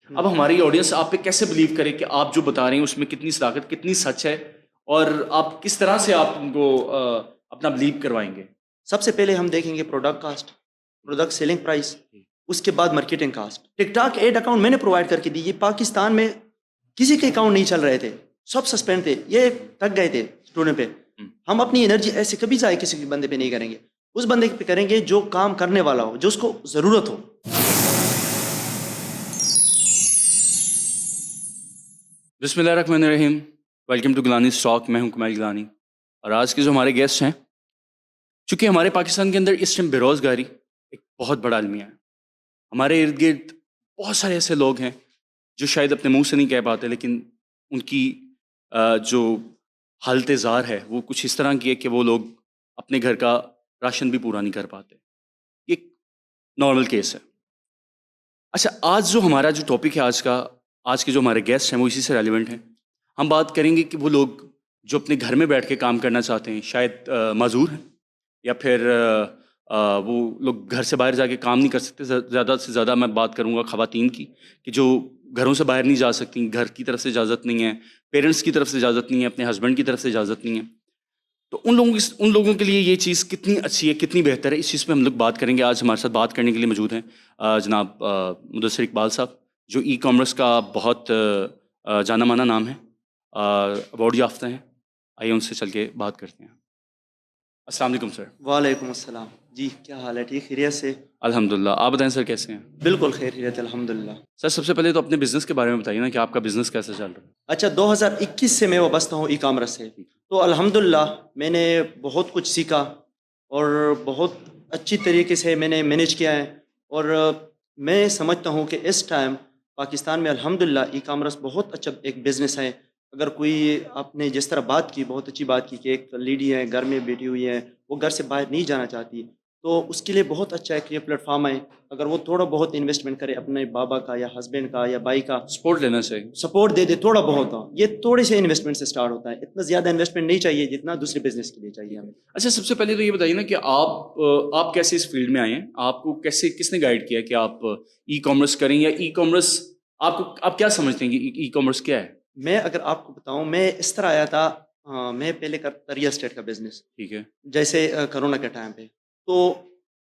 اب ہماری آڈینس آپ پہ کیسے بلیو کرے کہ آپ جو بتا رہے ہیں اس میں کتنی صداقت، کتنی سچ ہے، اور آپ کس طرح سے آپ ان کو اپنا بلیو کروائیں گے؟ سب سے پہلے ہم دیکھیں گے product cost, product selling price, اس کے بعد marketing cost. TikTok ad account میں نے پرووائڈ کر کے دی. یہ پاکستان میں کسی کے اکاؤنٹ نہیں چل رہے تھے، سب سسپینڈ تھے، یہ تک گئے تھے اسٹوڈنٹ پہ. ہم اپنی انرجی ایسے کبھی ضائع کسی بھی بندے پہ نہیں کریں گے. اس بندے پہ کریں گے جو کام کرنے والا ہو، جو اس کو ضرورت ہو. بسم اللہ الرحمن الرحیم. Welcome to Gilani stock. میں ہوں کمیل گیلانی، اور آج کے جو ہمارے گیسٹ ہیں، چونکہ ہمارے پاکستان کے اندر اس ٹائم بے روزگاری ایک بہت بڑا المیہ ہے. ہمارے ارد گرد بہت سارے ایسے لوگ ہیں جو شاید اپنے منہ سے نہیں کہہ پاتے، لیکن ان کی جو حالت زار ہے وہ کچھ اس طرح کی ہے کہ وہ لوگ اپنے گھر کا راشن بھی پورا نہیں کر پاتے. یہ ایک نارمل کیس ہے. اچھا، آج جو ہمارا جو ٹاپک ہے آج کے جو ہمارے گیسٹ ہیں وہ اسی سے ریلیونٹ ہیں. ہم بات کریں گے کہ وہ لوگ جو اپنے گھر میں بیٹھ کے کام کرنا چاہتے ہیں، شاید معذور ہیں، یا پھر وہ لوگ گھر سے باہر جا کے کام نہیں کر سکتے. زیادہ سے زیادہ میں بات کروں گا خواتین کی، کہ جو گھروں سے باہر نہیں جا سکتی، گھر کی طرف سے اجازت نہیں ہے، پیرنٹس کی طرف سے اجازت نہیں ہے، اپنے ہسبینڈ کی طرف سے اجازت نہیں ہے. تو ان لوگوں کے لیے یہ چیز کتنی اچھی ہے، کتنی بہتر ہے، اس چیز پہ ہم لوگ بات کریں گے. آج ہمارے ساتھ بات کرنے کے لیے موجود ہیں جناب مدثر اقبال صاحب، جو ای کامرس کا بہت جانا مانا نام ہے، ایوارڈ یافتہ ہیں. آئیے ان سے چل کے بات کرتے ہیں. السلام علیکم سر. وعلیکم السلام. جی، کیا حال ہے؟ ٹھیک، خیریت سے؟ الحمد للہ. آپ بتائیں سر کیسے ہیں؟ بالکل خیریت الحمد للہ. سر سب سے پہلے تو اپنے بزنس کے بارے میں بتائیے نا کہ آپ کا بزنس کیسے چل رہا ہے؟ اچھا، 2021 سے میں وابستہ ہوں ای کامرس سے. تو الحمد للہ میں نے بہت کچھ سیکھا اور بہت اچھی طریقے سے میں نے مینیج کیا ہے. اور میں سمجھتا ہوں کہ اس ٹائم پاکستان میں الحمد للہ ای کامرس بہت اچھا ایک بزنس ہے. اگر کوئی، آپ نے جس طرح بات کی، بہت اچھی بات کی کہ ایک لیڈی ہے گھر میں بیٹھی ہوئی ہے، وہ گھر سے باہر نہیں جانا چاہتی، تو اس کے لیے بہت اچھا ایک یہ پلیٹ فارم ہے. اگر وہ تھوڑا بہت انویسٹمنٹ کرے اپنے بابا کا یا ہسبینڈ کا یا بھائی کا، سپورٹ لینا چاہیے، سپورٹ دے دے تھوڑا بہت. یہ تھوڑے سے انویسٹمنٹ سے سٹارٹ ہوتا ہے. اتنا زیادہ انویسٹمنٹ نہیں چاہیے جتنا دوسرے بزنس کے لیے چاہیے ہمیں. اچھا سب سے پہلے تو یہ بتائیے نا کہ آپ کیسے اس فیلڈ میں آئے ہیں؟ آپ کو کس نے گائیڈ کیا کہ آپ ای کامرس کریں، یا ای کامرس آپ کیا سمجھتے ہیں کہ ای کامرس کیا ہے؟ میں اگر آپ کو بتاؤں، میں اس طرح آیا تھا. میں پہلے کرتا ریئل اسٹیٹ کا بزنس. ٹھیک ہے. جیسے کرونا کے ٹائم پہ، تو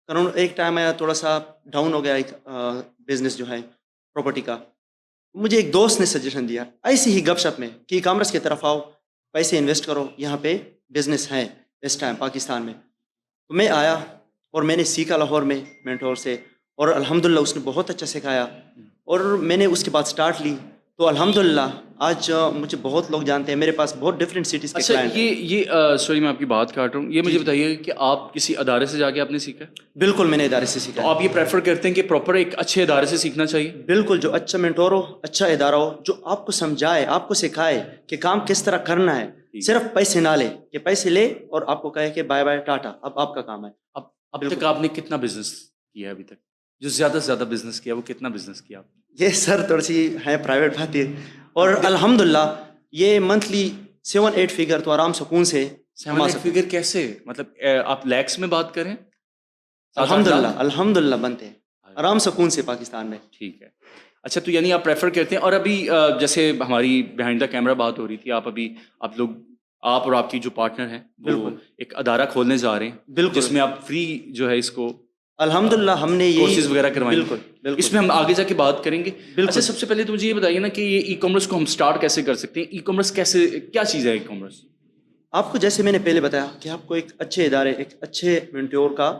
کرونا ایک ٹائم آیا تھوڑا سا ڈاؤن ہو گیا ایک بزنس جو ہے پراپرٹی کا. مجھے ایک دوست نے سجیشن دیا ایسی ہی گپ شپ میں کہ ای کامرس کی طرف آؤ، پیسے انویسٹ کرو، یہاں پہ بزنس ہے اس ٹائم پاکستان میں. تو میں آیا اور میں نے سیکھا لاہور میں مینٹور سے، اور الحمدللہ اس نے بہت اچھا سکھایا، اور میں نے اس کے بعد سٹارٹ لی. تو الحمدللہ آج مجھے بہت لوگ جانتے ہیں، میرے پاس بہت ڈفرینٹ سٹیز کے اچھا، کلائنٹ ہیں. یہ سوری میں آپ کی بات کاٹ رہا ہوں. یہ مجھے جی. بتائیے کہ آپ کسی ادارے سے جا کے آپ نے سیکھا؟ بالکل میں نے ادارے سے سیکھا تو ہے. آپ یہ پریفر کرتے ہیں کہ پراپر ایک اچھے ادارے سے سیکھنا چاہیے؟ بالکل، جو اچھا مینٹور ہو، اچھا ادارہ ہو، جو آپ کو سمجھائے، آپ کو سکھائے کہ کام کس طرح کرنا ہے. صرف پیسے نہ لے کہ پیسے لے اور آپ کو کہے کہ بائے بائے ٹاٹا، اب آپ کا کام ہے. اب تک آپ نے کتنا بزنس کیا ہے؟ ابھی تک جو زیادہ سے زیادہ بزنس کیا وہ کتنا بزنس کیا آپ نے؟ یہ سر تھوڑی سی ہے پرائیویٹ بات ہے، اور الحمدللہ یہ منتھلی 7-8 فگر تو آرام سکون سے کما 7-8 سکتے ہیں. فگر کیسے؟ مطلب آپ لیکس میں بات کریں؟ الحمدللہ بنتے ہیں آرام سکون سے پاکستان میں. ٹھیک ہے. اچھا، تو یعنی آپ پریفر کرتے ہیں. اور ابھی جیسے ہماری بیہائنڈ دا کیمرہ بات ہو رہی تھی، آپ اور آپ کی جو پارٹنر ہیں وہ ایک ادارہ کھولنے جا رہے ہیں، بالکل، جس میں آپ فری جو ہے اس کو الحمدللہ ہم نے یہ کورسز وغیرہ کروائیں. بالکل اس میں ہم آگے جا کے بات کریں گے. بالکل. اچھا، سب سے پہلے تو مجھے یہ بتائیے نا کہ یہ ای کامرس کو ہم سٹارٹ کیسے کر سکتے ہیں؟ ای کامرس کیا چیز ہے ای کامرس؟ آپ کو جیسے میں نے پہلے بتایا کہ آپ کو ایک اچھے ادارے، ایک اچھے مینٹور کا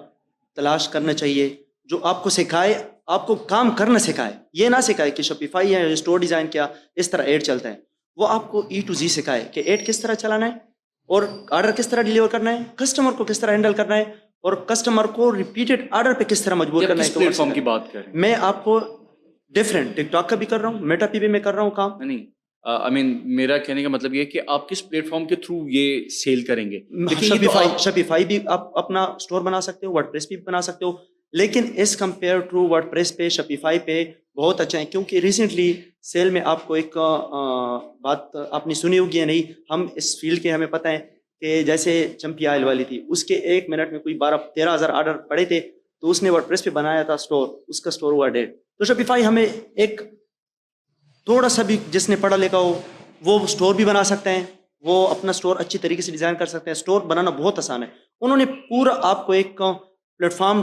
تلاش کرنا چاہیے، جو آپ کو سکھائے، آپ کو کام کرنا سکھائے. یہ نہ سکھائے کہ شاپیفائی ہے، اسٹور ڈیزائن کیا، اس طرح ایڈ چلتا ہے. وہ آپ کو ای ٹو زی سکھائے کہ ایڈ کس طرح چلانا ہے، اور آرڈر کس طرح ڈیلیور کرنا ہے، کسٹمر کو کس طرح ہینڈل کرنا ہے، اور کسٹمر کو ریپیٹڈ آرڈر پہ کس طرح مجبور کرنا ہے. کس پلیٹ فارم کی بات کر رہے ہیں؟ میں آپ کو ڈفرینٹ ٹک ٹاک کا بھی کر رہا ہوں، میٹا پی بھی میں کر رہا ہوں کام. نہیں، میرا کہنے کا مطلب یہ ہے کہ آپ کس پلیٹ فارم کے تھرو یہ سیل کریں گے؟ شاپیفائی بھی آپ اپنا اسٹور بنا سکتے ہو، ورڈ پریس بھی بنا سکتے ہو، لیکن as compare to WordPress پہ شاپیفائی پہ بہت اچھا ہے. کیونکہ ریسنٹلی سیل میں آپ کو ایک بات آپ نے سنی ہوگی یا نہیں، ہم اس فیلڈ کے، ہمیں پتہ ہے کہ جیسے چمپی آئل والی تھی، اس کے 1 منٹ میں کوئی 12-13 ہزار آرڈر پڑے تھے، تو اس نے ورڈ پریس پہ بنایا تھا اسٹور، اس کا اسٹور ہوا ڈیڈ. تو شاپیفائی ہمیں ایک تھوڑا سا بھی جس نے پڑھا لکھا ہو وہ اسٹور بھی بنا سکتے ہیں, وہ اپنا اسٹور اچھی طریقے سے ڈیزائن کر سکتے ہیں. اسٹور بنانا بہت آسان ہے. انہوں نے پورا آپ کو ایک پلیٹ فارم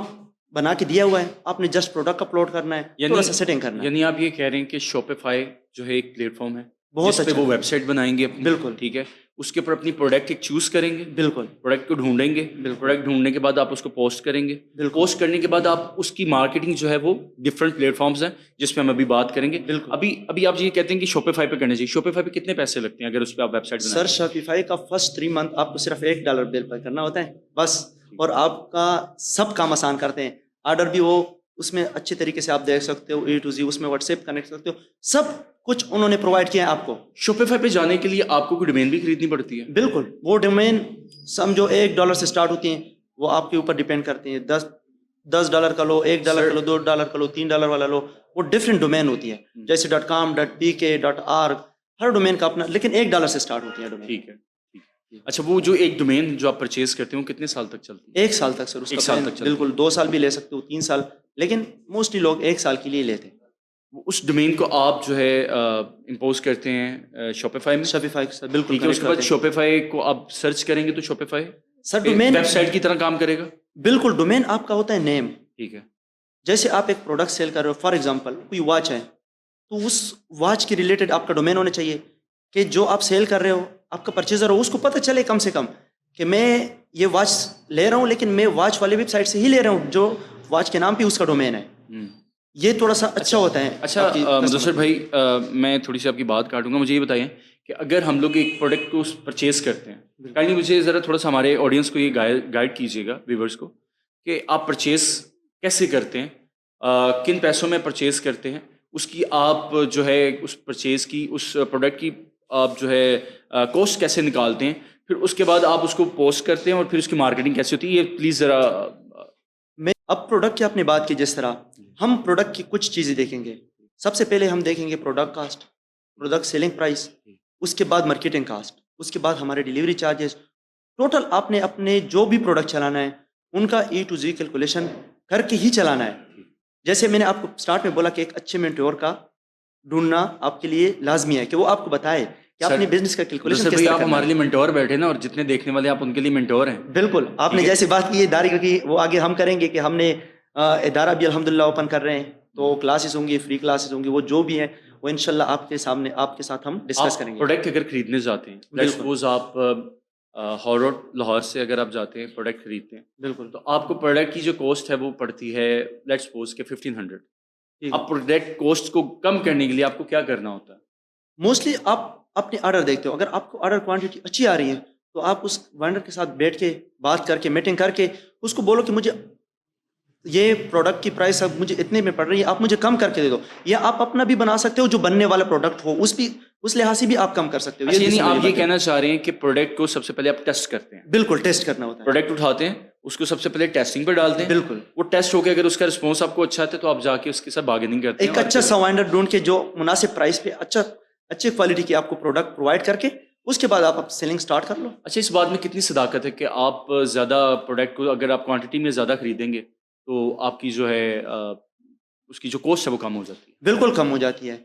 بنا کے دیا ہوا ہے, آپ نے جسٹ پروڈکٹ اپلوڈ کرنا ہے, تھوڑا سا سیٹنگ کرنا ہے. یعنی آپ یہ کہہ رہے ہیں کہ شاپیفائی جو ہے ایک پلیٹ فارم ہے بہت جس پہ وہ ویب سائٹ بنائیں گے اپنی, بالکل ٹھیک ہے, اس کے اوپر اپنی پروڈکٹ ایک چوز کریں گے, بالکل پروڈکٹ کو ڈھونڈیں گے, پروڈکٹ ڈھونڈنے کے بعد آپ اس کو پوسٹ کریں گے, پوسٹ کرنے کے بعد آپ اس کی مارکیٹنگ جو ہے وہ ڈفرنٹ پلیٹ فارمز ہیں جس پہ ہم ابھی بات کریں گے. ابھی آپ یہ کہتے ہیں کہ شاپیفائی پہ کرنا چاہیے. شاپیفائی پہ کتنے پیسے لگتے ہیں اگر اس پہ آپ ویب سائٹ بنائیں؟ سر شاپیفائی کا فرسٹ 3 منتھ آپ کو صرف $1 بل پے کرنا ہوتا ہے بس, اور آپ کا سب کام آسان کرتے ہیں. آرڈر بھی وہ اس میں اچھے طریقے سے آپ دیکھ سکتے ہو, A to Z, اس میں واٹس ایپ کنیکٹ سکتے ہو, سب کچھ انہوں نے پرووائڈ کیا ہے آپ کو. شاپیفائی پہ جانے کے لیے آپ کو کوئی ڈومین بھی خریدنی پڑتی ہے؟ بالکل, وہ ڈومین سمجھو $1 سے اسٹارٹ ہوتی ہیں, وہ آپ کے اوپر ڈیپینڈ کرتی ہیں. $10 کا لو, $1 کا لو, $2 کا لو, $3 والا لو, وہ ڈفرینٹ ڈومین ہوتی ہے, جیسے .com, .pk, .org, ہر ڈومین کا اپنا, لیکن $1 سے اسٹارٹ ہوتی ہے ڈومین. ٹھیک ہے. اچھا, وہ جو ایک ڈومین جو آپ پرچیز کرتے ہیں وہ کتنے سال تک چلتی ہے؟ 1 سال تک سر. اس 1 کا سال تک چلتی ہے. بالکل 2 سال بھی لے سکتے ہو, 3 سال, لیکن موسٹلی لوگ 1 سال کے لیے لیتے ہیں. اس ڈومین کو آپ جو ہے امپوز کرتے ہیں شاپیفائی میں؟ شاپیفائی سر بالکل. اس کے بعد شاپیفائی کو آپ سرچ کریں گے تو شاپیفائی سر ڈومین ویب سائٹ کی طرح کام کرے گا؟ بالکل, ڈومین آپ کا ہوتا ہے نیم. ٹھیک ہے. جیسے آپ ایک پروڈکٹ سیل کر رہے ہو, فار ایگزامپل کوئی واچ ہے, تو اس واچ کے ریلیٹڈ آپ کا ڈومین ہونا چاہیے کہ جو آپ سیل کر رہے ہو, آپ کا پرچیزر ہو, اس کو پتہ چلے کم سے کم کہ میں یہ واچ لے رہا ہوں, لیکن میں واچ والی ویب سائٹ سے ہی لے رہا ہوں جو واچ کے نام پہ اس کا ڈومین ہے. یہ تھوڑا سا اچھا ہوتا ہے. اچھا مدثر بھائی, میں تھوڑی سی آپ کی بات کاٹوں گا. مجھے یہ بتائیں کہ اگر ہم لوگ ایک پروڈکٹ کو پرچیز کرتے ہیں, کائنڈلی مجھے ذرا تھوڑا سا ہمارے آڈینس کو یہ گائیڈ کیجیے گا, ویورس کو, کہ آپ پرچیز کیسے کرتے ہیں, کن پیسوں میں پرچیز کرتے ہیں, اس کی آپ جو ہے اس پرچیز کی, اس پروڈکٹ کی آپ جو ہے کوسٹ کیسے نکالتے ہیں, پھر اس کے بعد آپ اس کو پوسٹ کرتے ہیں, اور پھر اس کی مارکیٹنگ کیسے ہوتی ہے, یہ پلیز ذرا. میں اب پروڈکٹ کی آپ نے بات کی, جس طرح ہم پروڈکٹ کی کچھ چیزیں دیکھیں گے. سب سے پہلے ہم دیکھیں گے product cost, product selling price, اس کے بعد مارکیٹنگ کاسٹ, اس کے بعد ہمارے ڈیلیوری چارجز. ٹوٹل آپ نے اپنے جو بھی پروڈکٹ چلانا ہے ان کا A to Z کیلکولیشن کر کے ہی چلانا ہے. جیسے میں نے آپ کو اسٹارٹ میں بولا کہ ایک اچھے مینٹور کا ڈھونڈنا آپ کے لیے لازمی ہے, کہ وہ آپ کو بتائے کہ اپنے بزنس کا کیلکولیشن کیسے آپ ہمارے لیے مینٹور بیٹھے نا, اور جتنے دیکھنے والے آپ ان کے لیے مینٹور ہیں. بالکل, آپ نے جیسے بات کی ہے ادارے کی, وہ آگے ہم کریں گے کہ ہم نے ادارہ بھی الحمدللہ اوپن کر رہے ہیں, تو کلاسز ہوں گی, فری کلاسز ہوں گی, وہ جو بھی ہیں وہ انشاءاللہ آپ کے سامنے, آپ کے ساتھ ہم ڈسکس کریں گے. پروڈکٹ اگر خریدنے جاتے ہیں, لیٹس سپوز آپ ہال روڈ لاہور سے اگر آپ جاتے ہیں پروڈکٹ خریدتے ہیں, بالکل, تو آپ کو پروڈکٹ کی جو کوسٹ ہے وہ پڑتی ہے لیٹس سپوز کہ 1500. اب پروڈکٹ کوسٹ کو کم کرنے کے لیے آپ کو کیا کرنا ہوتا ہے؟ موسٹلی آپ اپنے آرڈر دیکھتے ہو, اگر آپ کو آرڈر کوانٹٹی اچھی آ رہی ہے تو آپ اس وینڈر کے ساتھ بیٹھ کے بات کر کے, میٹنگ کر کے اس کو بولو کہ مجھے یہ پروڈکٹ کی پرائس اب مجھے اتنے میں پڑ رہی ہے, آپ مجھے کم کر کے دے دو. یا آپ اپنا بھی بنا سکتے ہو, جو بننے والا پروڈکٹ ہو اس لحاظ سے بھی آپ کم کر سکتے ہو. یعنی آپ یہ کہنا چاہ رہے ہیں کہ پروڈکٹ کو سب سے پہلے آپ ٹیسٹ کرتے ہیں؟ بالکل, ٹیسٹ کرنا ہوتا ہے. پروڈکٹ اٹھاتے ہیں, اس کو سب سے پہلے ٹیسٹنگ پہ ڈالتے ہیں. بالکل, وہ ٹیسٹ ہو کے اگر اس کا رسپانس آپ کو اچھا آتا ہے تو آپ جا کے اس کے ساتھ بارگیننگ کرتے ہیں, ایک اچھا سا وینڈر ڈھونڈ کے جو مناسب پرائس پہ اچھی کوالٹی کی آپ کو پروڈکٹ پرووائڈ کر کے اس کے بعد آپ سیلنگ سٹارٹ کر لو. اچھا, اس بات میں کتنی صداقت ہے کہ آپ زیادہ پروڈکٹ کو اگر آپ کوانٹٹی میں زیادہ خریدیں گے تو آپ کی جو ہے اس کی جو کوسٹ ہے وہ کم ہو جاتی ہے؟ بالکل کم ہو جاتی ہے.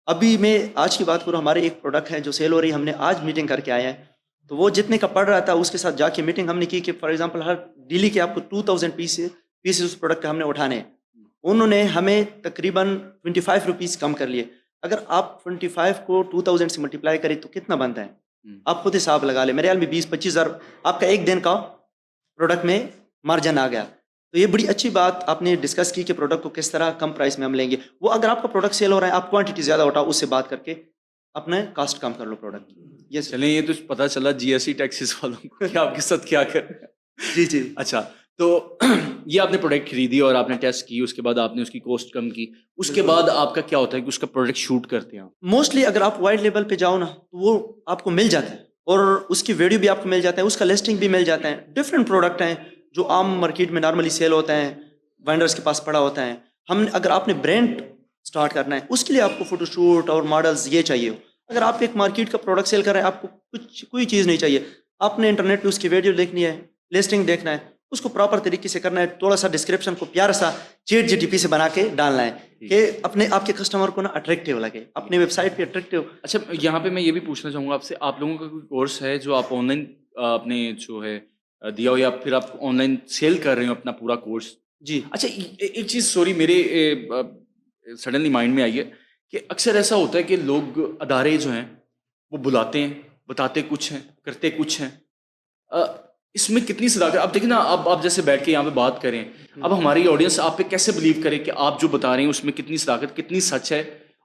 ابھی میں آج کی بات کروں, ہمارے ایک پروڈکٹ ہے جو سیل ہو رہی ہے, ہم نے آج میٹنگ کر کے آیا ہے, تو وہ جتنے کا پڑ رہا تھا اس کے ساتھ جا کے میٹنگ ہم نے کی کہ فار ایگزامپل ہر ڈیلی کے آپ کو 2000 پیسز اس پروڈکٹ کے ہم نے اٹھانے ہیں. انہوں نے ہمیں تقریباً 25 روپیز کم کر لیے. اگر آپ 25 کو 2000 سے ملٹیپلائی کریں تو کتنا بنتا ہے, آپ خود حساب لگا لیں. میرے خیال میں 20-25 ہزار آپ کا ایک دن کا پروڈکٹ میں مارجن آ گیا. تو یہ بڑی اچھی بات آپ نے ڈسکس کی کہ پروڈکٹ کو کس طرح کم پرائس میں ہم لیں گے. وہ اگر آپ کا پروڈکٹ سیل ہو رہا ہے, آپ کوانٹٹی زیادہ اٹھاؤ, اس سے بات کر کے اپنا کاسٹ کم کر لو پروڈکٹ کی. یہ چلیں, یہ تو پتہ چلا GST ٹیکسز والوں کو کہ آپ کے ساتھ کیا کر رہے ہیں. جی جی. اچھا, تو یہ آپ نے پروڈکٹ خریدی اور آپ نے ٹیسٹ کی, اس کے بعد آپ نے اس کی کوسٹ کم کی, اس کے بعد آپ کا کیا ہوتا ہے کہ اس کا پروڈکٹ شوٹ کرتے ہیں؟ موسٹلی اگر آپ وائٹ لیبل پہ جاؤ نا تو وہ آپ کو مل جاتا ہے, اور اس کی ویڈیو بھی آپ کو مل جاتا ہے, اس کا لسٹنگ بھی مل جاتا ہے. ڈفرینٹ پروڈکٹ ہیں جو عام مارکیٹ میں نارملی سیل ہوتے ہیں, وینڈرس کے پاس پڑا ہوتا ہے. اگر آپ نے برانڈ سٹارٹ کرنا ہے اس کے لیے آپ کو فوٹو شوٹ اور ماڈلز یہ چاہیے ہو. اگر آپ ایک مارکیٹ کا پروڈکٹ سیل کر رہے ہیں, آپ کو کوئی چیز نہیں چاہیے, آپ نے انٹرنیٹ پہ اس کی ویڈیو دیکھنی ہے, لسٹنگ دیکھنا ہے, اس کو پراپر طریقے سے کرنا ہے. تھوڑا سا ڈسکرپشن کو پیارا سا چیٹ جی ٹی پی سے بنا کے ڈالنا ہے کہ اپنے آپ کے کسٹمر کو نا اٹریکٹیو لگے, اپنے ویب سائٹ پہ اٹریکٹیو. اچھا یہاں پہ میں یہ بھی پوچھنا چاہوں گا آپ سے, آپ لوگوں کا کوئی کورس ہے جو آپ آن لائن اپنے جو ہے دیا ہو, یا پھر آپ آن لائن سیل کر رہے ہو اپنا پورا کورس؟ جی اچھا ایک چیز سوری میرے سڈنلی مائنڈ میں آئی ہے کہ اکثر ایسا ہوتا ہے کہ لوگ ادارے جو ہیں وہ بلاتے ہیں, بتاتے کچھ ہیں, کرتے کچھ ہیں. اس میں کتنی صداقت؟ اب دیکھیں نا, اب آپ جیسے بیٹھ کے یہاں پہ بات کریں, اب ہماری آڈینس آپ پہ کیسے بلیو کرے کہ آپ جو بتا رہے ہیں اس میں کتنی صداقت, کتنی سچ ہے,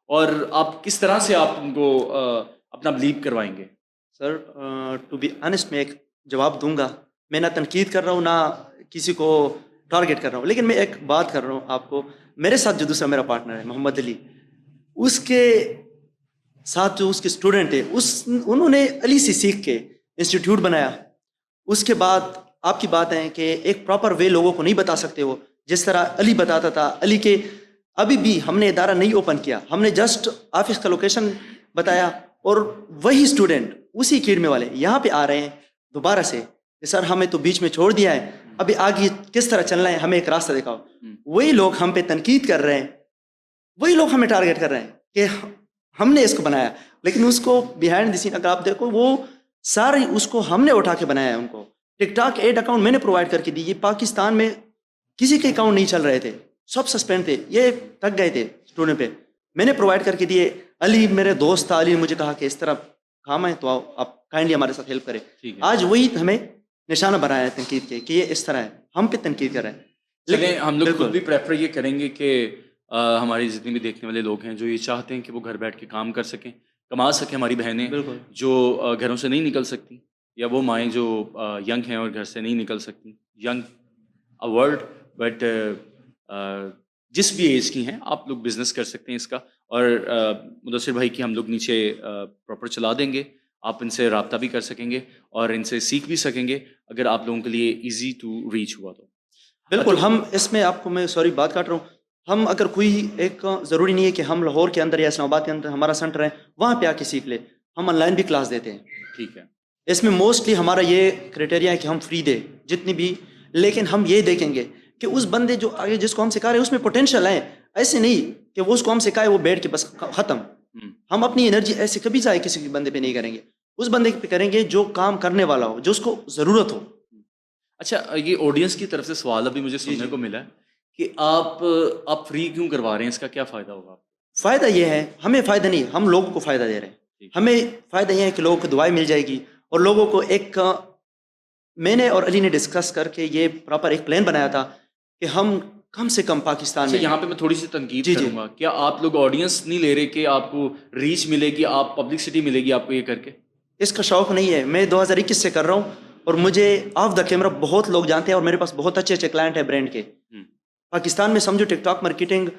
اور آپ کس طرح سے آپ ان کو اپنا بلیو کروائیں گے؟ سر ٹو بی آنیسٹ میں ایک جواب دوں گا. میں نہ تنقید کر رہا ہوں نہ کسی کو ٹارگیٹ کر رہا ہوں, لیکن میں ایک بات کر رہا ہوں آپ کو. میرے ساتھ جو دوسرا میرا پارٹنر ہے محمد علی, اس کے ساتھ جو اس کے اسٹوڈنٹ ہے, انہوں نے علی سے سیکھ کے انسٹیٹیوٹ بنایا. اس کے بعد آپ کی بات ہے کہ ایک پراپر وے لوگوں کو نہیں بتا سکتے وہ جس طرح علی بتاتا تھا. علی کے ابھی بھی ہم نے ادارہ نہیں اوپن کیا, ہم نے جسٹ آفس کا لوکیشن بتایا, اور وہی اسٹوڈنٹ اسی کیڑمے والے یہاں پہ آ رہے ہیں دوبارہ سے کہ سر ہمیں تو بیچ میں چھوڑ دیا ہے, ابھی آگے کس طرح چلنا ہے, ہمیں ایک راستہ دکھاؤ. وہی لوگ ہم پہ تنقید کر رہے ہیں, وہی لوگ ہمیں ٹارگیٹ کر رہے ہیں کہ ہم نے اس کو بنایا, لیکن اس کو بیہائنڈ دی سین اگر آپ دیکھو وہ سارے اس کو ہم نے اٹھا کے بنایا ہے. ان کو ٹک ٹاک ایڈ اکاؤنٹ میں نے پرووائڈ کر کے دی. یہ پاکستان میں کسی کے اکاؤنٹ نہیں چل رہے تھے, سب سسپینڈ تھے, یہ تک گئے تھے اسٹوڈنٹ پہ, میں نے پرووائڈ کر کے دیے. علی میرے دوست تھا, علی نے مجھے کہا کہ اس طرح کام ہے تو آپ کائنڈلی ہمارے ساتھ ہیلپ کریں. آج وہی ہمیں نشانہ بنایا ہے تنقید کے کہ یہ اس طرح ہے, ہم پہ تنقید کر رہے ہیں. لیکن ہم لوگ خود بھی پریفر یہ کریں گے کہ ہماری جتنے بھی دیکھنے والے لوگ ہیں جو یہ چاہتے ہیں کہ وہ گھر بیٹھ کے کام کر سکیں, کما سکیں, ہماری بہنیں جو گھروں سے نہیں نکل سکتی, یا وہ مائیں جو ینگ ہیں اور گھر سے نہیں نکل سکتی, ینگ ورلڈ بٹ جس بھی ایج کی ہیں, آپ لوگ بزنس کر سکتے ہیں اس کا. اور مدثر بھائی کی ہم لوگ نیچے پراپر چلا دیں گے, آپ ان سے رابطہ بھی کر سکیں گے اور ان سے سیکھ بھی سکیں گے اگر آپ لوگوں کے لیے ایزی ٹو ریچ ہوا تو. بالکل. ہم اس میں آپ کو میں سوری بات کاٹ رہا ہوں, ہم اگر کوئی ایک ضروری نہیں ہے کہ ہم لاہور کے اندر یا اسلام آباد کے اندر ہمارا سینٹر ہے وہاں پہ آ کے سیکھ لے, ہم آن لائن بھی کلاس دیتے ہیں. ٹھیک ہے. اس میں موسٹلی ہمارا یہ کرائٹیریا ہے کہ ہم فری دیں جتنی بھی, لیکن ہم یہ دیکھیں گے کہ اس بندے جو آگے جس کو ہم سکھا رہے ہیں اس میں پوٹینشیل ہے. ایسے نہیں کہ وہ اس کو ہم سکھائے وہ بیٹھ کے بس ختم. ہم اپنی انرجی ایسے کبھی ضائع کسی بندے پہ نہیں کریں گے, اس بندے پہ کریں گے جو کام کرنے والا ہو, جو اس کو ضرورت ہو. اچھا یہ آڈینس کی طرف سے سوال ابھی مجھے سننے کو ملا کہ آپ فری کیوں کروا رہے ہیں, اس کا کیا فائدہ ہوگا؟ فائدہ یہ ہے, ہمیں فائدہ نہیں, ہم لوگوں کو فائدہ دے رہے ہیں. ہمیں فائدہ یہ ہے کہ لوگوں کو دعائیں مل جائے گی, اور لوگوں کو ایک میں نے اور علی نے ڈسکس کر کے یہ پراپر ایک پلان بنایا تھا کہ ہم کم سے کم پاکستان میں. یہاں پہ میں تھوڑی سی تنقید کروں گا, کیا آپ لوگ آڈینس نہیں لے رہے کہ آپ کو ریچ ملے گی, آپ پبلسٹی ملے گی آپ کو یہ کر کے؟ اس کا شوق نہیں ہے, میں 2021 سے کر رہا ہوں, اور مجھے آف دا کیمرہ بہت لوگ جانتے ہیں, اور میرے پاس بہت اچھے اچھے کلائنٹ ہیں برانڈ کے. پاکستان میں سمجھو ٹک ٹاک مارکیٹنگ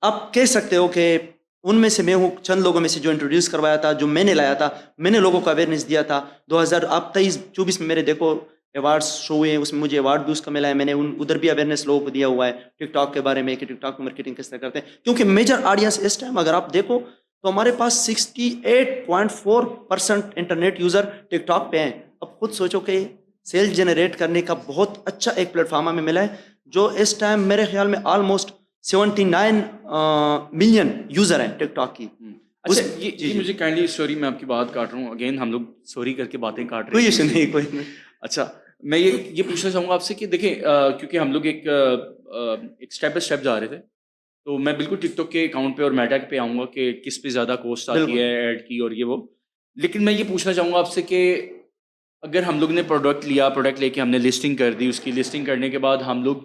آپ کہہ سکتے ہو کہ ان میں سے میں ہوں چند لوگوں میں سے جو انٹروڈیوس کروایا تھا, جو میں نے لایا تھا, میں نے لوگوں کو اویئرنیس دیا تھا. 2023-24 میں میرے دیکھو ایوارڈس شو ہوئے ہیں, اس میں مجھے ایوارڈ بھی اس کا ملا ہے. میں نے ادھر بھی اویئرنیس لوگوں کو دیا ہوا ہے ٹک ٹاک کے بارے میں کہ ٹک ٹاک مارکیٹنگ کس طرح کرتے ہیں, کیونکہ میجر آڈینس اس ٹائم اگر آپ دیکھو تو ہمارے پاس 68.4% انٹرنیٹ یوزر ٹک ٹاک پہ ہیں. اب خود سوچو کہ سیل جنریٹ کرنے کا بہت اچھا ایک پلیٹ فارم ہمیں ملا ہے, جو اس ٹائم میرے خیال میں آلموسٹ 79 ملین یوزر ہیں ٹک ٹاک کی. اچھا یہ مجھے کائنڈلی سوری میں آپ کی بات کاٹ رہا ہوں, اگین ہم لوگ سوری کر کے باتیں کاٹ رہے ہیں. کوئی نہیں. اچھا میں یہ پوچھنا چاہوں گا آپ سے کہ دیکھیں کیونکہ ہم لوگ ایک اسٹیپ بائی اسٹیپ جا رہے تھے, تو میں بالکل ٹک ٹاک کے اکاؤنٹ پہ اور میٹا پہ آؤں گا کہ کس پہ زیادہ کوسٹ آتی ہے ایڈ کی اور یہ وہ. لیکن میں یہ پوچھنا چاہوں گا آپ سے کہ اگر ہم لوگ نے پروڈکٹ لے کے ہم نے لسٹنگ کر دی, اس کی لسٹنگ کرنے کے بعد ہم لوگ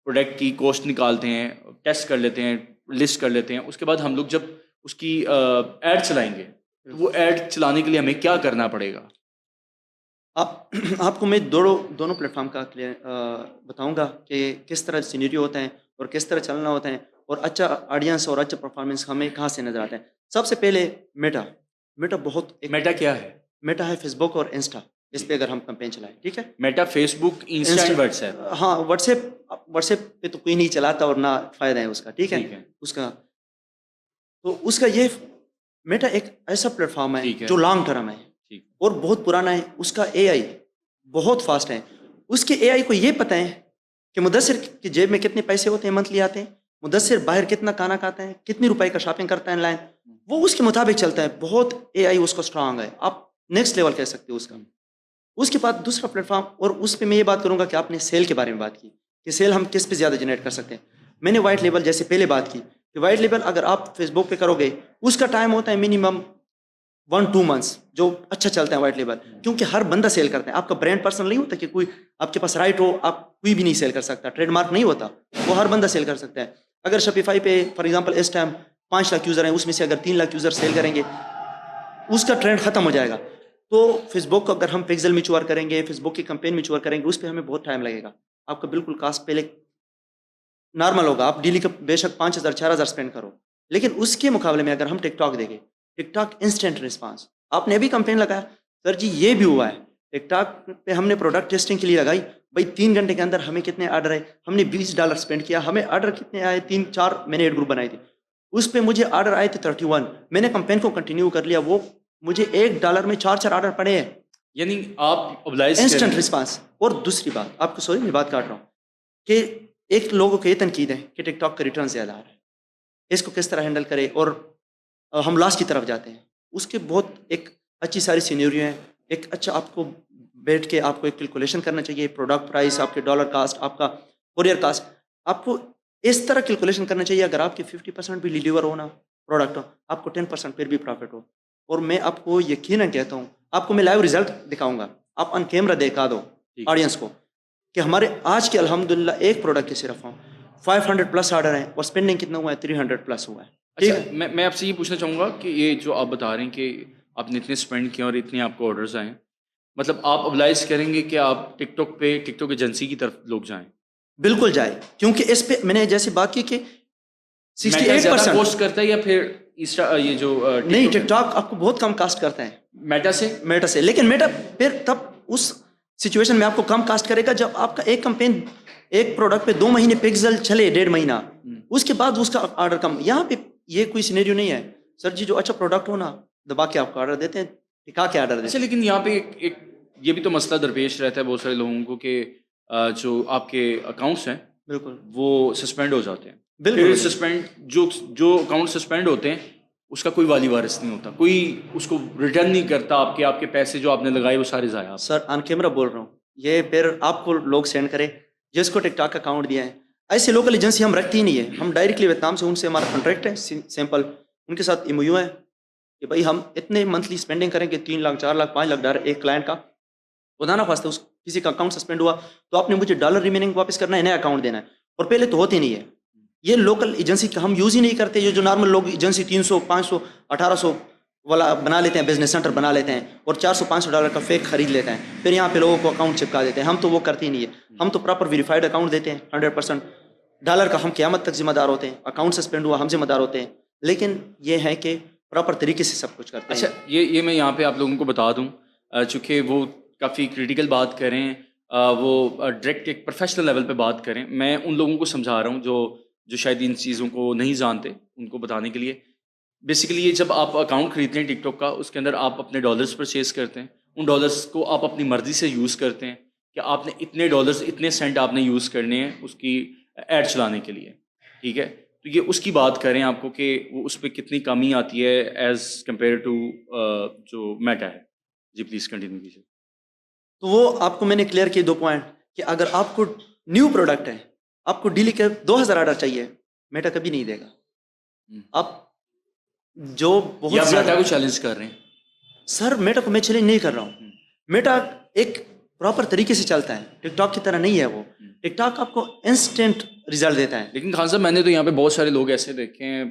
پروڈکٹ کی کوسٹ نکالتے ہیں, ٹیسٹ کر لیتے ہیں, لسٹ کر لیتے ہیں, اس کے بعد ہم لوگ جب اس کی ایڈ چلائیں گے تو وہ ایڈ چلانے کے لیے ہمیں کیا کرنا پڑے گا؟ آپ کو میں دونوں پلیٹ فارم کا بتاؤں گا کہ کس طرح سینیریو ہوتا ہے اور کس طرح چلنا ہوتا ہے, اور اچھا آڈینس اور اچھا پرفارمنس ہمیں کہاں سے نظر آتا ہے. سب سے پہلے میٹا بہت میٹا کیا ہے؟ میٹا ہے فیس بک اور انسٹا, اس پہ اگر ہم کمپین چلائیں. ٹھیک ہے, Meta Facebook Insta and WhatsApp. ہاں واٹس ایپ پہ تو کوئی نہیں چلاتا اور نہ فائدہ ہے اس کا. ٹھیک ہے, اس کا یہ میٹا ایک ایسا پلیٹ فارم ہے جو لانگ ٹرم ہے اور بہت پرانا ہے. اس کا اے آئی بہت فاسٹ ہے. اس کے اے آئی کو یہ پتہ ہے کہ مدثر کی جیب میں کتنے پیسے ہوتے ہیں منتھلی آتے ہیں، مدثر باہر کتنا کھانا کھاتا ہے، کتنی روپے کا شاپنگ کرتا ہے آن لائن، وہ اس کے مطابق چلتا ہے. بہت اے آئی اس کو اسٹرانگ ہے، آپ نیکسٹ لیول کہہ سکتے ہو اس کا. اس کے بعد دوسرا پلیٹ فارم، اور اس پہ میں یہ بات کروں گا کہ آپ نے سیل کے بارے میں بات کی کہ سیل ہم کس پہ زیادہ جنریٹ کر سکتے ہیں. میں نے وائٹ لیبل جیسے پہلے بات کی کہ وائٹ لیبل اگر آپ فیس بک پہ کرو گے اس کا ٹائم ہوتا ہے منیمم 1-2 منتھس، جو اچھا چلتا ہے وائٹ لیبل، کیونکہ ہر بندہ سیل کرتا ہے. آپ کا برانڈ پرسنل نہیں ہوتا کہ کوئی آپ کے پاس رائٹ ہو آپ کوئی بھی نہیں سیل کر سکتا، ٹریڈ مارک نہیں ہوتا، وہ ہر بندہ سیل کر سکتا ہے. اگر شاپیفائی پہ فار ایگزامپل اس ٹائم 5 لاکھ یوزر ہیں، اس میں سے اگر 3 لاکھ یوزر سیل کریں گے اس کا ٹرینڈ ختم ہو جائے گا. تو فیس بک کو اگر ہم پکسل میچور کریں گے، فیس بک کی کمپین میچور کریں گے، اس پہ ہمیں بہت ٹائم لگے گا. آپ کا بالکل کاسٹ پہلے نارمل ہوگا، آپ ڈیلی کا بے شک 5,000-4,000 اسپینڈ کرو، لیکن اس کے مقابلے میں اگر ہم ٹک ٹاک دیکھیں، ٹک ٹاک انسٹنٹ رسپانس. آپ نے ابھی کمپین لگایا سر جی، یہ بھی ہوا ہے ٹک ٹاک پہ ہم نے پروڈکٹ ٹیسٹنگ کے لیے لگائی بھائی، 3 گھنٹے کے اندر ہمیں کتنے آرڈر آئے، ہم نے $20 اسپینڈ کیا، ہمیں آرڈر کتنے آئے 3-4، میں نے ایڈ گروپ بنائی تھی اس پہ مجھے آرڈر آئے تھے 31. میں نے کمپین کو کنٹینیو کر لیا، وہ مجھے $1 میں 4 آرڈر پڑے ہیں. یعنی آپ ابلائز انسٹنٹ رسپانس. اور دوسری بات آپ کو، سوری میں بات کاٹ رہا ہوں، کہ ایک لوگوں کو یہ تنقید ہے کہ ٹک ٹاک کا ریٹرن زیادہ آ رہا ہے، اس کو کس طرح ہینڈل کرے، اور ہم لاس کی طرف جاتے ہیں. اس کے بہت ایک اچھی ساری سینیریو ہیں. ایک اچھا آپ کو بیٹھ کے آپ کو ایک کیلکولیشن کرنا چاہیے، پروڈکٹ پرائس، آپ کے ڈالر کاسٹ، آپ کا کوریئر کاسٹ، آپ کو اس طرح کیلکولیشن کرنا چاہیے اگر آپ کے 50% بھی ڈیلیور ہونا پروڈکٹ ہو، آپ کو 10% پھر بھی پروفٹ ہو. اور میں آپ کو یقیناً کہتا ہوں، آپ کو میں لائیو رزلٹ دکھاؤں گا، آپ آن کیمرہ دکھا دو آڈینس کو کہ ہمارے آج کے الحمدللہ ایک پروڈکٹ کے صرف ہوں 500+ آرڈر ہیں، اور اسپینڈنگ کتنا ہوا ہے 300+ ہوا ہے. اچھا، میں آپ سے یہ پوچھنا چاہوں گا کہ یہ جو آپ بتا رہے ہیں کہ آپ نے اتنے اسپینڈ کیا اور اتنے آپ کو آرڈرز آئے، مطلب آپ ابلائز کریں گے کہ آپ ٹک ٹاک پہ، ٹک ٹاک ایجنسی کی طرف لوگ جائیں؟ بالکل جائے، کیونکہ اس پہ میں نے جیسے بات کی کہ 68% پوسٹ کرتا ہے یا پھر یہ جو نہیں، ٹک ٹاک آپ کو بہت کم کاسٹ کرتا ہے میٹا سے، لیکن میٹا پھر تب اس سچویشن میں آپ کو کم کاسٹ کرے گا جب آپ کا ایک کمپین ایک پروڈکٹ پہ 2 مہینے پکسل چلے، 1.5 مہینہ، اس کے بعد اس کا آرڈر کم. یہاں پہ یہ کوئی سینیریو نہیں ہے سر جی، جو اچھا پروڈکٹ ہو نا دبا کے آپ کو آرڈر دیتے ہیں، ٹکا کے آرڈر دیتے ہیں. اچھا، لیکن یہاں پہ ایک یہ بھی تو مسئلہ درپیش رہتا ہے بہت سارے لوگوں کو کہ جو آپ کے اکاؤنٹس ہیں بالکل وہ سسپینڈ ہو جاتے ہیں. بالکل سسپینڈ جو اکاؤنٹ سسپینڈ ہوتے ہیں اس کا کوئی والی وارث نہیں ہوتا، کوئی اس کو ریٹرن نہیں کرتا. آپ کے پیسے جو آپ نے لگائے وہ سارے ضائع. سر آن کیمرہ بول رہا ہوں، یہ پھر آپ کو لوگ سینڈ کرے جس کو ٹک ٹاک کا اکاؤنٹ دیا ہے. ایسے لوکل ایجنسی ہم رکھتے ہی نہیں ہے، ہم ڈائریکٹلی ویتنام سے ان سے ہمارا کانٹریکٹ ہے سمپل، ان کے ساتھ MOU ہے کہ بھائی ہم اتنے منتھلی اسپینڈنگ کریں گے 3 لاکھ 4 لاکھ 5 لاکھ ڈالر ایک کلائنٹ کا. خدا نہ خواستہ اس کسی کا اکاؤنٹ سسپینڈ ہوا تو آپ نے مجھے ڈالر ریمیننگ واپس کرنا ہے، نیا اکاؤنٹ دینا ہے. اور پہلے تو ہوتے نہیں ہے یہ لوکل ایجنسی کا ہم یوز ہی نہیں کرتے. یہ جو نارمل لوگ ایجنسی 300 500 1800 والا بنا لیتے ہیں، بزنس سینٹر بنا لیتے ہیں اور $400-500 کا فیک خرید لیتے ہیں، پھر یہاں پہ لوگوں کو اکاؤنٹ چپکا دیتے ہیں. ہم تو وہ کرتے ہی نہیں ہے، ہم تو پراپر ویریفائڈ اکاؤنٹ دیتے ہیں 100% ڈالر کا. ہم قیامت تک ذمہ دار ہوتے ہیں، اکاؤنٹ سسپینڈ ہوا ہم ذمہ دار ہوتے ہیں، لیکن یہ ہے کہ پراپر طریقے سے سب کچھ کرتے ہیں. اچھا، یہ میں یہاں پہ آپ لوگوں کو بتا دوں چونکہ وہ کافی کریٹیکل بات کریں، وہ ڈائریکٹ ایک پروفیشنل لیول پہ بات کریں. میں ان لوگوں کو سمجھا رہا ہوں جو شاید ان چیزوں کو نہیں جانتے، ان کو بتانے کے لیے. بیسیکلی یہ جب آپ اکاؤنٹ خریدتے ہیں ٹک ٹاک کا، اس کے اندر آپ اپنے ڈالرز پرچیز کرتے ہیں. ان ڈالرز کو آپ اپنی مرضی سے یوز کرتے ہیں کہ آپ نے اتنے ڈالرز اتنے سینٹ آپ نے یوز کرنے ہیں اس کی ایڈ چلانے کے لیے. ٹھیک ہے، تو یہ اس کی بات کریں آپ کو کہ وہ اس پہ کتنی کمی آتی ہے ایز کمپیئر ٹو جو میٹا ہے. جی پلیز کنٹینیو کیجیے. تو وہ آپ کو میں نے کلیئر کیے 2 پوائنٹ کہ اگر آپ کو نیو پروڈکٹ ہے، آپ کو ڈیلی کے 2000 آرڈر چاہیے، میٹا کبھی نہیں دے گا. آپ جو بہت میٹا کو چیلنج کر رہے ہیں؟ سر میٹا کو میں چیلنج نہیں کر رہا ہوں. میٹا ایک پراپر طریقے سے چلتا ہے، ٹک ٹاک کی طرح نہیں ہے. وہ ٹک ٹاک آپ کو انسٹنٹ ریزلٹ دیتا ہے. لیکن خان صاحب، میں نے تو یہاں پہ بہت سارے لوگ ایسے دیکھے ہیں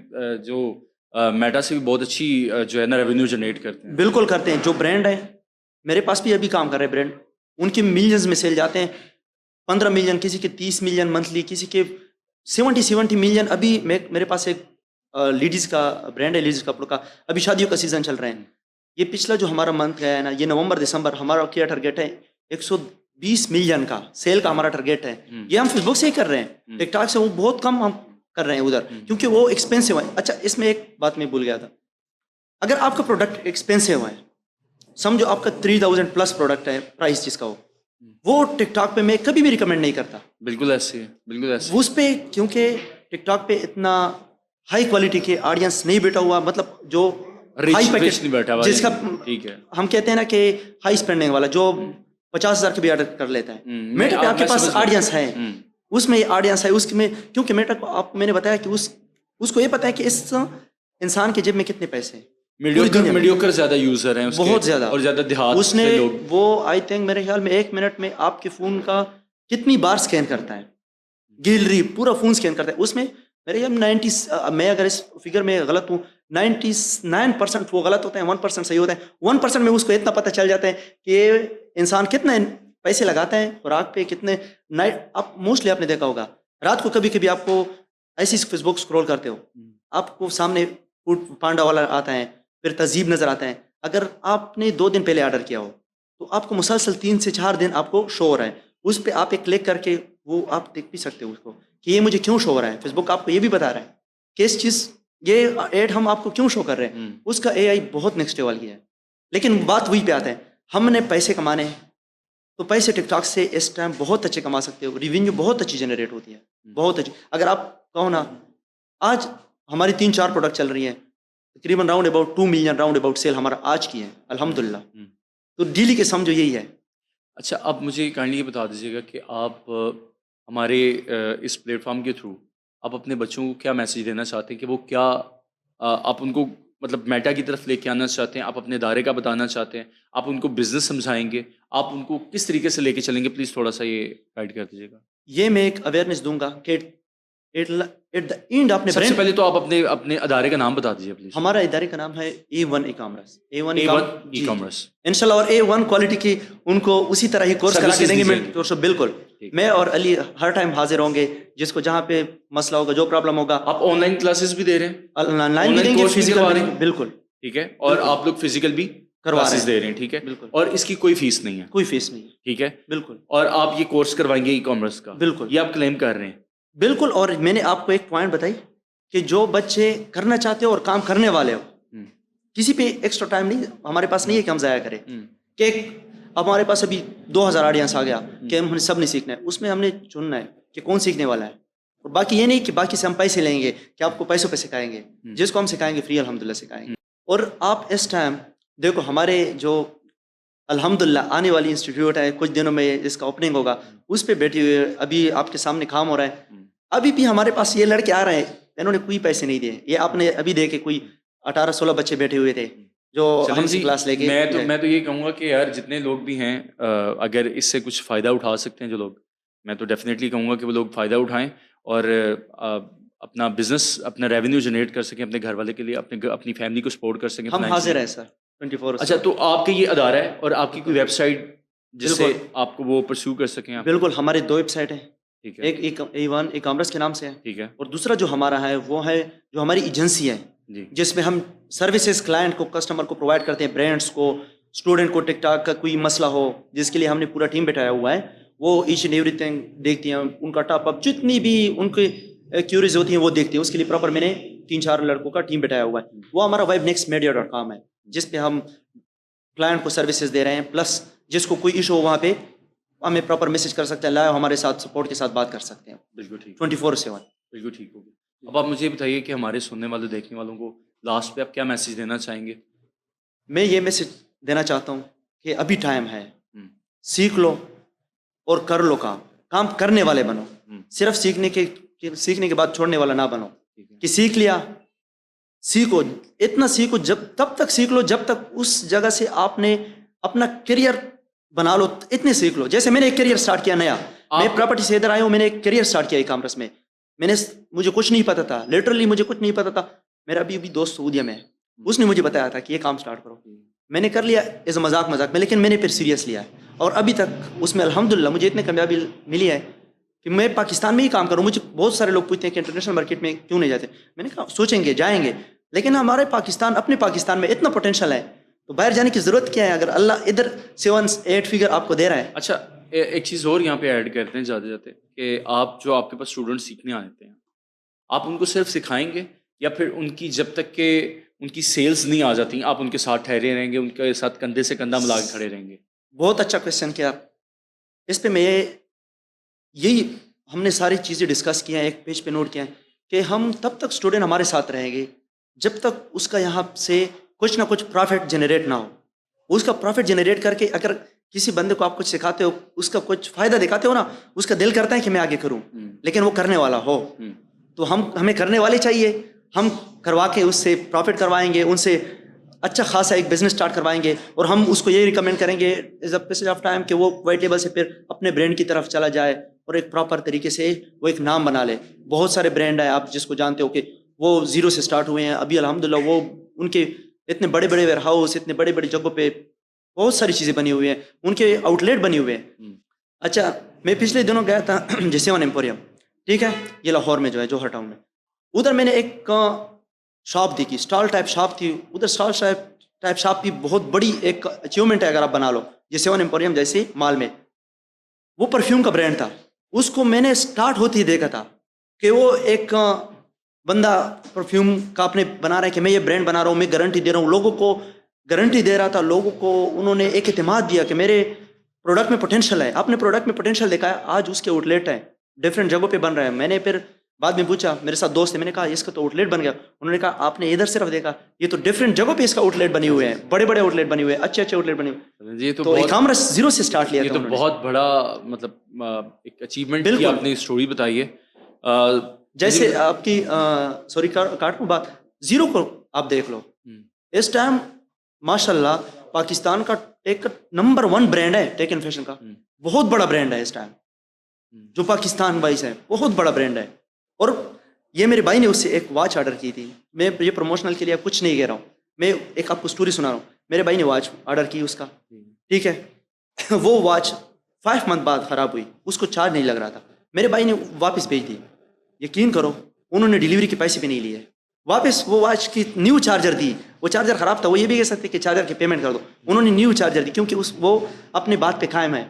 جو میٹا سے بھی بہت اچھی جو ہے نا ریونیو جنریٹ کرتے ہیں. بالکل کرتے ہیں. جو برانڈ ہے میرے پاس بھی ابھی کام کر رہے برانڈ، ان کی ملینز میں سیل جاتے ہیں، 15 ملین، کسی کے 30 ملین منتھلی، کسی کے 70 ملین. ابھی میرے پاس ایک لیڈیز کا برانڈ ہے، لیڈیز کپڑوں کا، ابھی شادیوں کا سیزن چل رہے ہیں. یہ پچھلا جو ہمارا منتھ گیا ہے نا، یہ نومبر دسمبر، ہمارا کیا ٹارگیٹ ہے 120 ملین کا سیل کا ہمارا ٹارگیٹ ہے. یہ ہم فیس بک سے ہی کر رہے ہیں، ٹک ٹاک سے وہ بہت کم ہم کر رہے ہیں ادھر، کیونکہ وہ ایکسپینسو ہے. اچھا، اس میں ایک بات میں بھول گیا تھا، اگر آپ کا پروڈکٹ ایکسپینسو ہے، سمجھو آپ کا 3000+ پروڈکٹ ہے پرائس جس کا ہو، وہ ٹک ٹاک پہ میں کبھی بھی ریکمینڈ نہیں کرتا. بالکل ایسے ہے, بالکل ایسے. اس پہ کیونکہ ٹک ٹاک پہ اتنا ہائی کوالٹی کے آڈینس نہیں بیٹھا ہوا, مطلب جو ہائی رچ نہیں بیٹھا ہوا, جس کا ٹھیک ہے, ہم کہتے ہیں نا کہ ہائی اسپینڈنگ والا جو 50,000 کے بھی آرڈر کر لیتا ہے. میٹا پہ آپ کے پاس آڈینس ہے, اس میں آڈینس ہے, اس میں کیونکہ میٹا کو آپ میں نے بتایا کہ اس کو یہ پتا ہے کہ اس انسان کے جیب میں کتنے پیسے ہیں. میڈیوکر زیادہ یوزر ہیں اس کے, بہت زیادہ, اور زیادہ دیہات اس نے سے لوگ. وہ آئی تھنک میرے خیال میں 1 منٹ میں آپ کے فون کا کتنی بار سکین کرتا ہے, گیلری پورا فون سکین کرتا ہے. اس میں میرے خیال میں 90, میں اگر اس فگر میں غلط ہوں 99% وہ غلط ہوتے ہیں, 1% صحیح ہوتا ہے. 1% میں اس کو اتنا پتہ چل جاتا ہے کہ انسان کتنے پیسے لگاتا ہے خوراک پہ, کتنے آپ موسٹلی آپ نے دیکھا ہوگا رات کو کبھی کبھی آپ کو ایسی فیس بک اسکرول کرتے ہو, آپ کو سامنے فوڈ پانڈا والا آتا ہے, پھر تہذیب نظر آتا ہے. اگر آپ نے 2 دن پہلے آرڈر کیا ہو تو آپ کو مسلسل 3 سے 4 دن آپ کو شو ہو رہا ہے. اس پہ آپ ایک کلک کر کے وہ آپ دیکھ بھی سکتے ہو اس کو کہ یہ مجھے کیوں شو ہو رہا ہے. فیس بک آپ کو یہ بھی بتا رہا ہے کہ اس چیز یہ ایڈ ہم آپ کو کیوں شو کر رہے ہیں. اس کا اے آئی بہت نیکسٹ لیول کی ہے. لیکن بات وہی پہ آتا ہے, ہم نے پیسے کمانے ہیں تو پیسے ٹک ٹاک سے اس ٹائم بہت اچھے کما سکتے ہو. ریونیو بہت اچھی جنریٹ ہوتی ہے, بہت اچھی. اگر آپ کہو نا آج ہماری 3-4 پروڈکٹ چل رہی ہیں, تقریباً round about 2 million round about sale ہمارا آج کی ہے الحمدللہ. تو ڈیلی کے سمجھو یہی ہے. اچھا, اب مجھے کائنڈلی یہ بتا دیجیے گا کہ آپ ہمارے اس پلیٹ فارم کے تھرو آپ اپنے بچوں کو کیا میسیج دینا چاہتے ہیں, کہ وہ کیا آپ ان کو مطلب میٹا کی طرف لے کے آنا چاہتے ہیں, آپ اپنے ادارے کا بتانا چاہتے ہیں, آپ ان کو بزنس سمجھائیں گے, آپ ان کو کس طریقے سے لے کے چلیں گے, پلیز تھوڑا سا یہ گائڈ کر دیجیے گا. یہ میں ایک اویئرنیس دوں گا کہ ایٹ دا اینڈ آپ نے سب سے پہلے تو آپ اپنے ادارے کا نام بتا دیجیے پلیز. ہمارا ادارے کا نام ہے A1 e commerce. A1 e commerce انشاءاللہ, اور A1 کوالٹی کی ان کو اسی طرح ہی کورس کرا کے دیں گے. بالکل, میں اور علی ہر ٹائم حاضر ہوں گے, جس کو جہاں پہ مسئلہ ہوگا, جو پرابلم ہوگا. آپ آن لائن کلاسز بھی دے رہے ہیں, آن لائن بھی دیں گے, فزیکل, بالکل ٹھیک ہے, اور آپ لوگ فزیکل بھی کلاسز دے رہے ہیں, ٹھیک ہے, بالکل, اور اس کی کوئی فیس نہیں ہے, کوئی فیس نہیں ہے, ٹھیک ہے, بالکل. اور آپ یہ کورس کروائیں گے ای کامرس کا, بالکل, یہ آپ کلیم کر رہے ہیں, بالکل. اور میں نے آپ کو ایک پوائنٹ بتائی کہ جو بچے کرنا چاہتے ہو اور کام کرنے والے ہو, کسی پہ ایکسٹرا ٹائم نہیں ہمارے پاس نہیں ہے کہ ہم ضائع کریں. کہ ہمارے پاس ابھی 2000 آڈینس آ گیا کہ ہم نے سب نے سیکھنا ہے, اس میں ہم نے چننا ہے کہ کون سیکھنے والا ہے. اور باقی یہ نہیں کہ باقی سے ہم پیسے لیں گے کہ آپ کو پیسوں پہ سکھائیں گے, جس کو ہم سکھائیں گے فری الحمدللہ سکھائیں گے. اور آپ اس ٹائم دیکھو ہمارے جو الحمدللہ آنے والی انسٹیٹیوٹ ہے, کچھ دنوں میں اس کا اوپننگ ہوگا, اس پہ بیٹھی ہوئی ابھی آپ کے سامنے کام ہو رہا ہے. ابھی بھی ہمارے پاس یہ لڑکے آ رہے ہیں, انہوں نے کوئی پیسے نہیں دیے. یہ آپ نے ابھی دیکھے کوئی 18-16 بچے بیٹھے ہوئے تھے جو ہم سے کلاس لے کے. میں تو یہ کہوں گا کہ یار جتنے لوگ بھی ہیں, اگر اس سے کچھ فائدہ اٹھا سکتے ہیں جو لوگ, میں تو ڈیفینیٹلی کہوں گا کہ وہ لوگ فائدہ اٹھائیں اور اپنا بزنس, اپنا ریونیو جنریٹ کر سکیں اپنے گھر والے کے لیے, اپنی فیملی کو سپورٹ کر سکیں. ہم حاضر ہیں سر 24. اچھا, تو آپ کا یہ ادارہ ہے اور آپ کی کوئی ویب سائٹ جس سے آپ کو وہ پرسیو کر سکیں آپ؟ بالکل, ہمارے 2 ویب سائٹ ہیں, ٹھیک ہے, ایک A1 ای کامرس کے نام سے ہے, ٹھیک ہے, اور دوسرا جو ہمارا ہے وہ ہے جو ہماری ایجنسی ہے, جس میں ہم سروسز کلائنٹ کو, کسٹمر کو پرووائڈ کرتے ہیں, برانڈس کو, اسٹوڈنٹ کو ٹک ٹاک کا کوئی مسئلہ ہو جس کے لیے ہم نے پورا ٹیم بٹھایا ہوا ہے, وہ ایچ اینڈ ایوری تھنگ دیکھتی ہیں, ان کا ٹاپ اپ جتنی بھی ان کی کیوریز ہوتی ہیں وہ دیکھتی ہیں. اس کے لیے پراپر میں نے 3-4 لڑکوں کا ٹیم بٹھایا ہوا ہے. وہ ہمارا webnextmedia.com ہے, جس پہ ہم کلائنٹ کو سروسز دے رہے ہیں, پلس جس کو کوئی ایشو ہو وہاں پہ ہمیں پراپر میسج کر سکتے ہیں, لائیو ہمارے ساتھ سپورٹ کے ساتھ بات کر سکتے ہیں. بالکل ٹھیک, 24/7. بالکل ٹھیک ہوگا. اب آپ مجھے یہ بتائیے کہ ہمارے سننے والے, دیکھنے والوں کو لاسٹ پہ آپ کیا میسج دینا چاہیں گے؟ میں یہ میسج دینا چاہتا ہوں کہ ابھی ٹائم ہے, سیکھ لو اور کر لو, کام کرنے والے بنو, صرف سیکھنے کے بعد چھوڑنے والا نہ بنو. کہ سیکھ لیا, سیکھو, اتنا سیکھو, تب تک سیکھ لو جب تک اس جگہ سے آپ نے اپنا کیریئر بنا لو. اتنے سیکھ لو. جیسے میں نے ایک کیریئر سٹارٹ کیا نیا, میں پراپرٹی سے ادھر آیا ہوں, میں نے ایک کیریئر سٹارٹ کیا ای کامرس میں. مجھے کچھ نہیں پتا تھا, لٹرلی مجھے کچھ نہیں پتا تھا. میرا ابھی دوست سعودیہ میں ہے, اس نے مجھے بتایا تھا کہ یہ کام سٹارٹ کرو. میں نے کر لیا ایز اے مذاق میں, لیکن میں نے پھر سیریس لیا ہے, اور ابھی تک اس میں الحمدللہ مجھے اتنی کامیابی ملی ہے کہ میں پاکستان میں ہی کام کروں. مجھے بہت سارے لوگ پوچھتے ہیں کہ انٹرنیشنل مارکیٹ میں کیوں نہیں جاتے. میں نے کہا سوچیں گے, جائیں گے, لیکن ہمارے اپنے پاکستان میں اتنا پوٹینشیل ہے تو باہر جانے کی ضرورت کیا ہے, اگر اللہ ادھر 7-8 فگر آپ کو دے رہا ہے. اچھا, ایک چیز اور یہاں پہ ایڈ کرتے ہیں جاتے جاتے, کہ آپ کے پاس اسٹوڈنٹ سیکھنے آتے ہیں, آپ ان کو صرف سکھائیں گے یا پھر ان کی جب تک کہ ان کی سیلز نہیں آ جاتی آپ ان کے ساتھ ٹھہرے رہیں گے, ان کے ساتھ کندھے سے کندھا ملا کے کھڑے رہیں گے؟ بہت اچھا کویشچن کیا آپ. اس پہ میں یہی ہم نے ساری چیزیں ڈسکس کی ہیں، ایک پیج پہ نوٹ کیا ہے کہ ہم تب تک اسٹوڈنٹ ہمارے ساتھ رہیں گے جب تک اس کا یہاں سے کچھ نہ کچھ پروفٹ جنریٹ نہ ہو. اس کا پروفٹ جنریٹ کر کے اگر کسی بندے کو آپ کچھ سکھاتے ہو، اس کا کچھ فائدہ دکھاتے ہو نا، اس کا دل کرتا ہے کہ میں آگے کروں، لیکن وہ کرنے والا ہو. تو ہمیں کرنے والے چاہیے، ہم کروا کے اس سے پروفٹ کروائیں گے، ان سے اچھا خاصا ایک بزنس سٹارٹ کروائیں گے، اور ہم اس کو یہ ریکمینڈ کریں گے as a passage of time کہ وہ ویٹیبل سے پھر اپنے برانڈ کی طرف چلا جائے اور ایک پراپر طریقے سے وہ ایک نام بنا لے. بہت سارے برانڈ ہیں آپ جس کو جانتے ہو کہ وہ زیرو سے سٹارٹ ہوئے ہیں، ابھی الحمدللہ وہ ان کے اتنے بڑے بڑے ویئر ہاؤس، اتنے بڑے بڑے جگہوں پہ بہت ساری چیزیں بنی ہوئی ہیں، ان کے آؤٹ لیٹ بنے ہوئے ہیں. اچھا میں پچھلے دنوں گیا تھا جیسے ایمپوریم، ٹھیک ہے، یہ لاہور میں جو ہے جوہر ٹاؤن میں. ادھر میں نے ایک شاپ دیکھی، اسٹال ٹائپ شاپ تھی. ادھر اسٹال ٹائپ شاپ کی بہت بڑی ایک اچیومنٹ ہے اگر آپ بنا لو، جیسے ایمپوریم جیسے مال میں. وہ پرفیوم کا برانڈ تھا. اس کو میں نے اسٹارٹ ہوتے ہی دیکھا تھا کہ وہ ایک بندہ پرفیوم کا اپنے بنا رہا ہے کہ میں یہ برانڈ بنا رہا ہوں، میں گارنٹی دے رہا ہوں، لوگوں کو گارنٹی دے رہا تھا. لوگوں کو انہوں نے ایک اعتماد دیا کہ میرے پروڈکٹ میں پوٹینشیل ہے. آپ نے پروڈکٹ میں پوٹینشیل دیکھا ہے، آج اس کے آؤٹ لیٹ ہیں، ڈفرینٹ جگہوں پہ بن رہے ہیں. میں نے پھر بعد میں پوچھا، میرے ساتھ دوست ہے، میں نے کہا اس کا تو آؤٹ لیٹ بن گیا. انہوں نے کہا آپ نے ادھر صرف دیکھا، یہ تو ڈفرینٹ جگہوں پہ اس کا آؤٹ لیٹ بنے ہوئے ہیں، بڑے بڑے آؤٹ لیٹ بنے ہوئے ہیں، اچھے اچھے آؤٹ لیٹ بنے ہوئے ہیں. یہ تو ای کامرس زیرو سے اسٹارٹ لیا یہ تھا تو انہوں نے. بہت بڑا مطلب ایک اچیومنٹ کی آپ نے اسٹوری بتائی ہے. جیسے آپ کی سوری کاٹوں بات، زیرو کو آپ دیکھ لو، اس ٹائم ماشاء اللہ پاکستان کا ایک نمبر 1 برانڈ ہے ٹیکن فیشن کا. بہت بڑا برانڈ ہے اس ٹائم جو پاکستان وائز ہے، بہت بڑا برانڈ ہے. اور یہ میرے بھائی نے اس سے ایک واچ آرڈر کی تھی. میں یہ پروموشنل کے لیے کچھ نہیں کہہ رہا ہوں، میں ایک آپ کو اسٹوری سنا رہا ہوں. میرے بھائی نے واچ آرڈر کی اس کا، ٹھیک ہے. وہ واچ 5 منتھ بعد خراب ہوئی، اس کو چارج نہیں لگ رہا تھا. میرے بھائی نے واپس بھیج دی. یقین کرو انہوں نے ڈیلیوری کے پیسے بھی نہیں لیے، واپس وہ واچ کی نیو چارجر دی. وہ چارجر خراب تھا، وہ یہ بھی کہہ سکتے کہ چارجر کی پیمنٹ کر دو. انہوں نے نیو چارجر دی کیونکہ وہ اپنے بات پہ قائم ہے.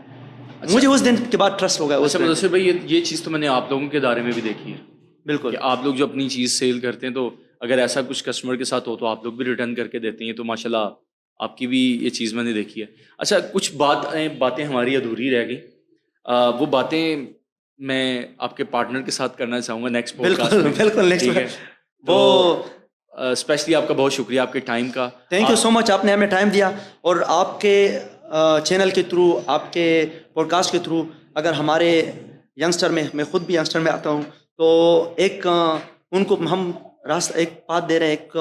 مجھے اس دن کے بعد ٹرسٹ ہو گیا. اچھا مدثر بھائی، یہ چیز تو میں نے آپ لوگوں کے دائرے میں بھی دیکھی ہے. بالکل، کہ آپ لوگ جو اپنی چیز سیل کرتے ہیں تو اگر ایسا کچھ کسٹمر کے ساتھ ہو تو آپ لوگ بھی ریٹرن کر کے دیتے ہیں. تو ماشاء اللہ آپ کی بھی یہ چیز میں نے دیکھی ہے. اچھا کچھ باتیں ہماری ادھوری رہ گئی، وہ باتیں میں آپ کے پارٹنر کے ساتھ کرنا چاہوں گا نیکسٹ پوڈ کاسٹ میں. بالکل ٹھیک ہے، وہ اسپیشلی آپ کا بہت شکریہ آپ کے ٹائم کا. تھینک یو سو مچ، آپ نے ہمیں ٹائم دیا. اور آپ کے چینل کے تھرو، آپ کے پوڈ کاسٹ کے تھرو اگر ہمارے ینگسٹر میں خود بھی ینگسٹر میں آتا ہوں تو ایک ان کو ہم راستہ ایک پاتھ دے رہے ہیں، ایک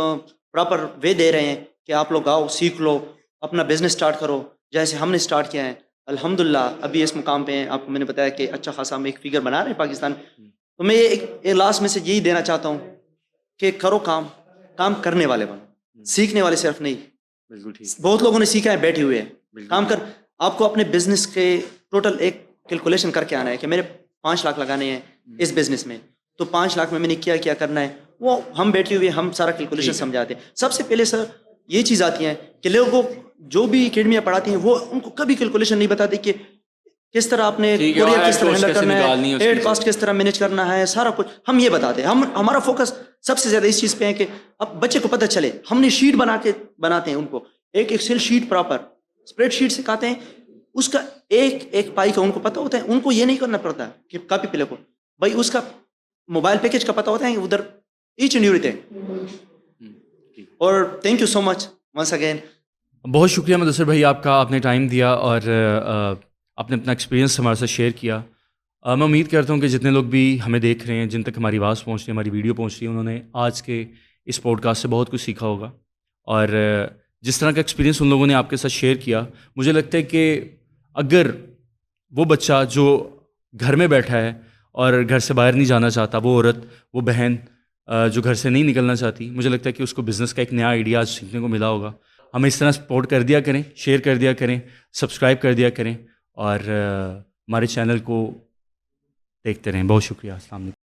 پراپر وے دے رہے ہیں کہ آپ لوگ آؤ، سیکھ لو، اپنا بزنس سٹارٹ کرو جیسے ہم نے سٹارٹ کیا ہے. الحمدللہ ابھی اس مقام پہ ہیں. آپ کو میں نے بتایا کہ اچھا خاصا ہم ایک فگر بنا رہے ہیں پاکستان. تو میں ایک لاسٹ میں سے یہی دینا چاہتا ہوں کہ کرو کام کرنے والے بنو، سیکھنے والے صرف نہیں. بالکل ٹھیک. بہت لوگوں نے سیکھا ہے بیٹھے ہوئے ہیں، کام کر. آپ کو اپنے بزنس کے ٹوٹل ایک کیلکولیشن کر کے آنا ہے کہ میرے 5 لاکھ لگانے ہیں اس بزنس میں، تو 5 لاکھ میں نے کیا کرنا ہے. وہ ہم بیٹھے ہوئے ہم سارا کیلکولیشن سمجھاتے ہیں. سب سے پہلے سر یہ چیز آتی ہے کہ لوگوں کو جو بھی اکیڈمیاں پڑھاتی ہیں وہ ان کو کبھی کیلکولیشن نہیں بتاتے کہ کس طرح آپ نے کوریئر کس طرح ہینڈل کرنا ہے، ایڈ کاسٹ کس طرح مینیج کرنا ہے، سارا کچھ ہم یہ بتاتے ہیں. ہمارا فوکس سب سے زیادہ اس چیز پہ ہے کہ اب بچے کو پتہ چلے. ہم نے شیٹ بناتے ہیں ان کو، ایک Excel sheet proper spreadsheet سکھاتے ہیں. اس کا ایک پائی کا ان کو پتہ ہوتا ہے. ان کو یہ نہیں کرنا پڑتا کہ کاپی پہ لکھو بھائی، اس کا موبائل پیکج کا پتہ ہوتا ہے ادھر ایچ اینڈ ایوری تھنگ. اور thank you so much once again. بہت شکریہ مدثر بھائی آپ کا، آپ نے ٹائم دیا اور آپ نے اپنا ایکسپیرینس ہمارے ساتھ شیئر کیا. میں امید کرتا ہوں کہ جتنے لوگ بھی ہمیں دیکھ رہے ہیں، جن تک ہماری آواز پہنچ رہی ہے، ہماری ویڈیو پہنچ رہی ہے، انہوں نے آج کے اس پوڈ کاسٹ سے بہت کچھ سیکھا ہوگا. اور جس طرح کا ایکسپیرینس ان لوگوں نے آپ کے ساتھ شیئر کیا، مجھے لگتا ہے کہ اگر وہ بچہ جو گھر میں بیٹھا ہے اور گھر سے باہر نہیں جانا چاہتا، وہ عورت، وہ بہن جو گھر سے نہیں نکلنا چاہتی، مجھے لگتا ہے کہ اس کو بزنس کا ایک نیا آئیڈیا آج سیکھنے کو ملا ہوگا. ہمیں اس طرح سپورٹ کر دیا کریں، شیئر کر دیا کریں، سبسکرائب کر دیا کریں اور ہمارے چینل کو دیکھتے رہیں. بہت شکریہ. السلام علیکم.